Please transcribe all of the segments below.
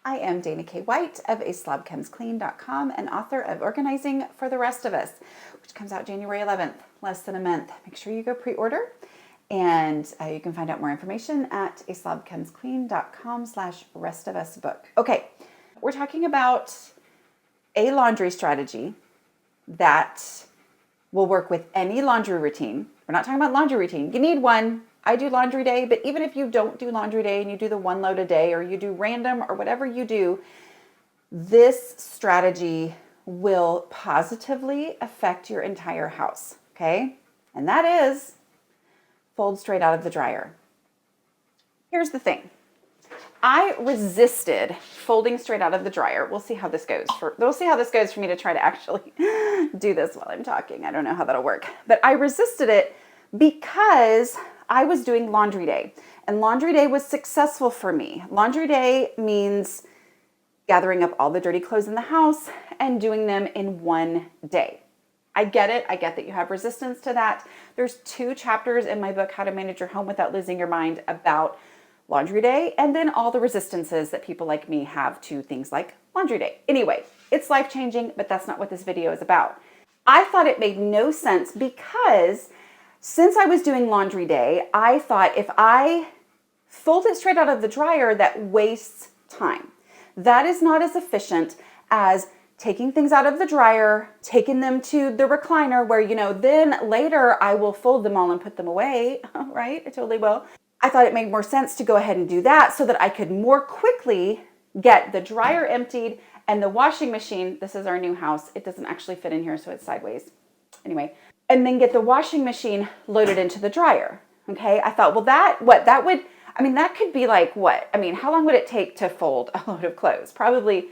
I am Dana K. White of aslobcomesclean.com and author of Organizing for the Rest of Us, which comes out January 11th, less than a month. Make sure you go pre-order, and you can find out more information at aslobcomesclean.com/restofusbook. Okay, we're talking about a laundry strategy that will work with any laundry routine. We're not talking about laundry routine. You need one. I do laundry day, but even if you don't do laundry day and you do the one load a day or you do random or whatever you do, this strategy will positively affect your entire house, okay? And that is fold straight out of the dryer. Here's the thing. I resisted folding straight out of the dryer. We'll see how this goes. We'll see how this goes for me to try to actually do this while I'm talking. I don't know how that'll work. But I resisted it because I was doing laundry day, and laundry day was successful for me. Laundry day means gathering up all the dirty clothes in the house and doing them in one day. I get it. I get that you have resistance to that. There's 2 chapters in my book, How to Manage Your Home Without Losing Your Mind, about laundry day, and then all the resistances that people like me have to things like laundry day. Anyway, it's life-changing, but that's not what this video is about. I thought it made no sense because since I was doing laundry day, I thought if I fold it straight out of the dryer, that wastes time. That is not as efficient as taking things out of the dryer, taking them to the recliner where, then later I will fold them all and put them away, right? I totally will. I thought it made more sense to go ahead and do that so that I could more quickly get the dryer emptied and the washing machine. This is our new house. It doesn't actually fit in here, so it's sideways. Anyway. And then get the washing machine loaded into the dryer. Okay. I thought, well, that could be like what? How long would it take to fold a load of clothes? Probably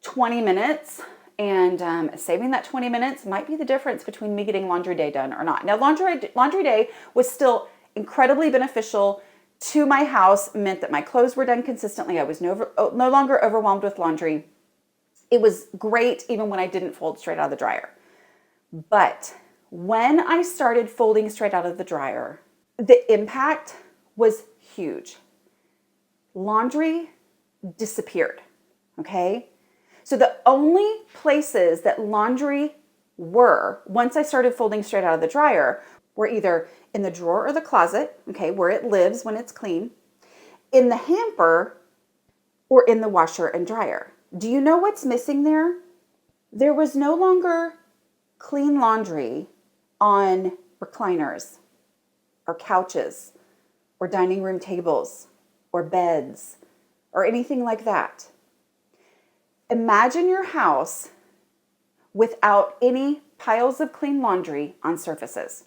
20 minutes. And saving that 20 minutes might be the difference between me getting laundry day done or not. Now, laundry day was still incredibly beneficial to my house, meant that my clothes were done consistently. I was no longer overwhelmed with laundry. It was great even when I didn't fold straight out of the dryer. But when I started folding straight out of the dryer, the impact was huge. Laundry disappeared, okay? So the only places that laundry were, once I started folding straight out of the dryer, were either in the drawer or the closet, okay, where it lives when it's clean, in the hamper, or in the washer and dryer. Do you know what's missing there? There was no longer clean laundry on recliners or couches or dining room tables or beds or anything like that. Imagine your house without any piles of clean laundry on surfaces.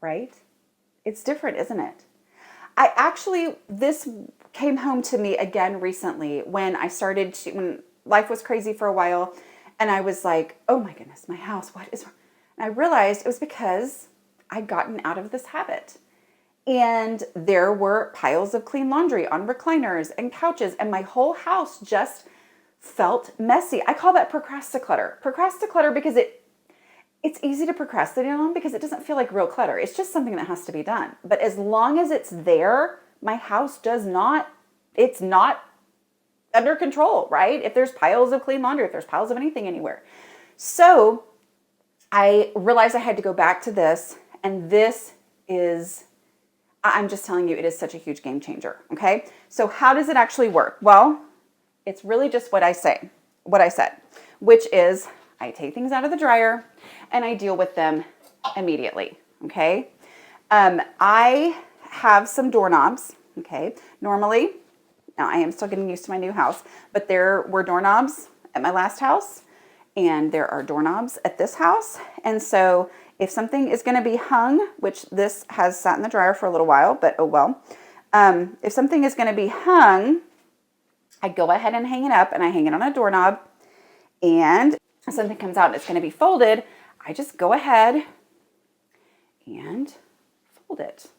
Right? It's different, isn't it? This came home to me again recently when when life was crazy for a while. And I was like, oh my goodness, my house, what is wrong? And I realized it was because I'd gotten out of this habit. And there were piles of clean laundry on recliners and couches, and my whole house just felt messy. I call that procrasti-clutter. Procrasti-clutter because it's easy to procrastinate on because it doesn't feel like real clutter. It's just something that has to be done. But as long as it's there, my house it's not under control, right? If there's piles of clean laundry, if there's piles of anything anywhere. So I realized I had to go back to this, and I'm just telling you, it is such a huge game changer, okay? So how does it actually work? Well, it's really just what I said, which is I take things out of the dryer and I deal with them immediately, okay? I have some doorknobs, okay? Normally, now I am still getting used to my new house, but there were doorknobs at my last house and there are doorknobs at this house. And so if something is going to be hung, which this has sat in the dryer for a little while, but oh well. If something is going to be hung, I go ahead and hang it up, and I hang it on a doorknob. And if something comes out and it's going to be folded, I just go ahead and fold it.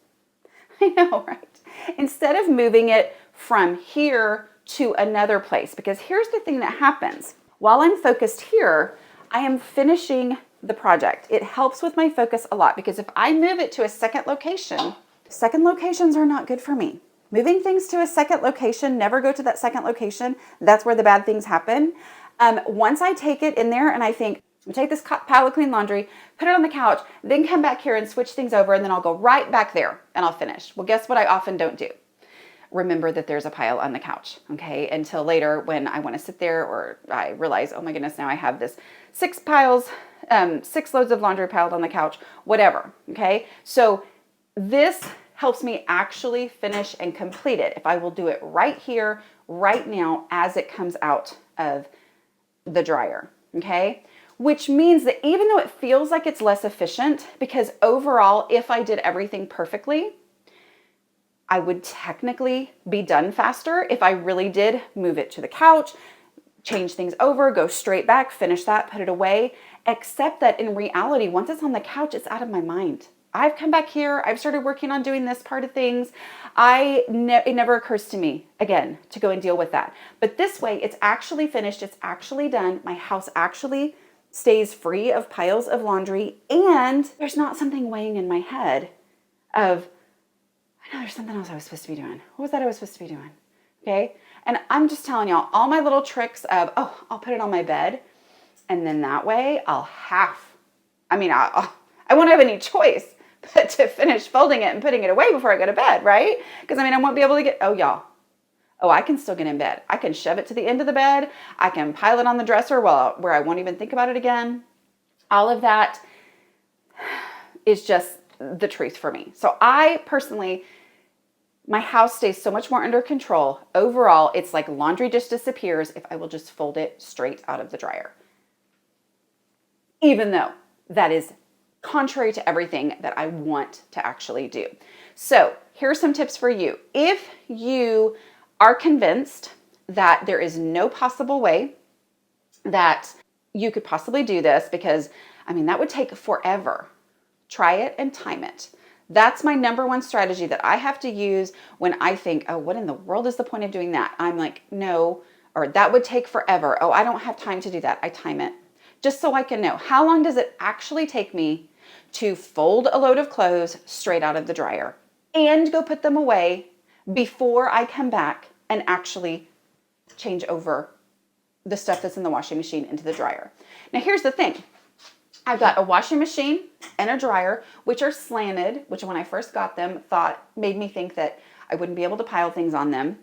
I know, right? Instead of moving it from here to another place, because here's the thing that happens. While I'm focused here, I am finishing the project. It helps with my focus a lot because if I move it to a second location, second locations are not good for me. moving things to a second location, never go to that second location. That's where the bad things happen. Once I take it in there and I think, I'll take this pile of clean laundry, put it on the couch, then come back here and switch things over, and then I'll go right back there and I'll finish. Well, guess what I often don't do? Remember that there's a pile on the couch, okay? Until later when I want to sit there, or I realize, oh my goodness, now I have this 6 loads of laundry piled on the couch, whatever, okay? So this helps me actually finish and complete it if I will do it right here, right now, as it comes out of the dryer, okay? Which means that even though it feels like it's less efficient, because overall, if I did everything perfectly, I would technically be done faster if I really did move it to the couch, change things over, go straight back, finish that, put it away, except that in reality, once it's on the couch, it's out of my mind. I've come back here, I've started working on doing this part of things. It never occurs to me again to go and deal with that. But this way, it's actually finished, it's actually done. My house actually stays free of piles of laundry, and there's not something weighing in my head of, I know there's something else I was supposed to be doing. What was that I was supposed to be doing? Okay. And I'm just telling y'all all my little tricks of, I'll put it on my bed. And then that way I won't have any choice but to finish folding it and putting it away before I go to bed, right? Because I won't be able to I can still get in bed. I can shove it to the end of the bed. I can pile it on the dresser where I won't even think about it again. All of that is just the truth for me. So I personally, my house stays so much more under control. Overall, it's like laundry just disappears if I will just fold it straight out of the dryer. Even though that is contrary to everything that I want to actually do. So here are some tips for you. If you are convinced that there is no possible way that you could possibly do this, because that would take forever. Try it and time it. That's my number one strategy that I have to use when I think, what in the world is the point of doing that? I'm like, no, or that would take forever. I don't have time to do that. I time it just so I can know how long does it actually take me to fold a load of clothes straight out of the dryer and go put them away before I come back and actually change over the stuff that's in the washing machine into the dryer. Now, here's the thing. I've got a washing machine and a dryer, which are slanted, which when I first got them, made me think that I wouldn't be able to pile things on them.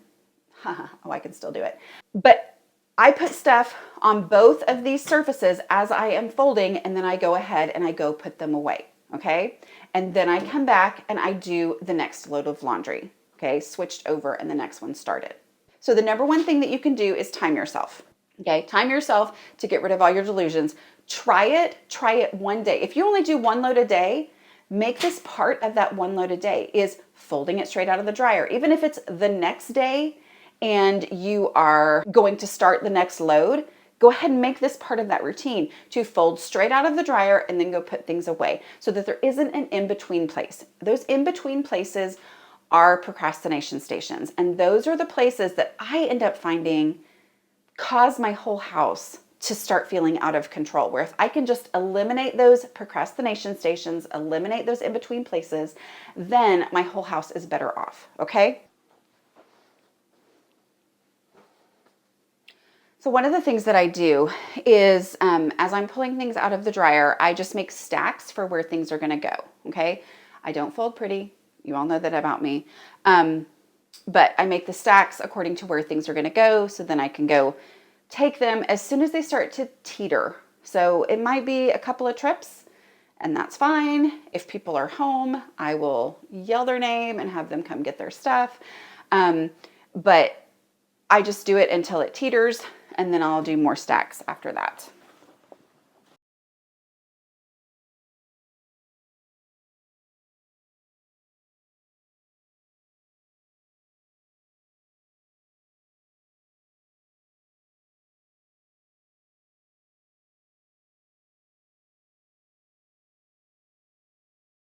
I can still do it. But I put stuff on both of these surfaces as I am folding, and then I go ahead and I go put them away, okay? And then I come back and I do the next load of laundry, okay? Switched over and the next one started. So the number one thing that you can do is time yourself, okay? Time yourself to get rid of all your delusions. Try it one day. If you only do 1 load a day, make this part of that 1 load a day is folding it straight out of the dryer. Even if it's the next day and you are going to start the next load, go ahead and make this part of that routine to fold straight out of the dryer and then go put things away so that there isn't an in-between place. Those in-between places are procrastination stations. And those are the places that I end up finding cause my whole house to start feeling out of control, where if I can just eliminate those procrastination stations, eliminate those in-between places, then my whole house is better off, okay? So one of the things that I do is, as I'm pulling things out of the dryer, I just make stacks for where things are gonna go, okay? I don't fold pretty, you all know that about me, but I make the stacks according to where things are gonna go, so then I can go take them as soon as they start to teeter. So it might be a couple of trips, and that's fine. If people are home, I will yell their name and have them come get their stuff. But I just do it until it teeters, and then I'll do more stacks after that.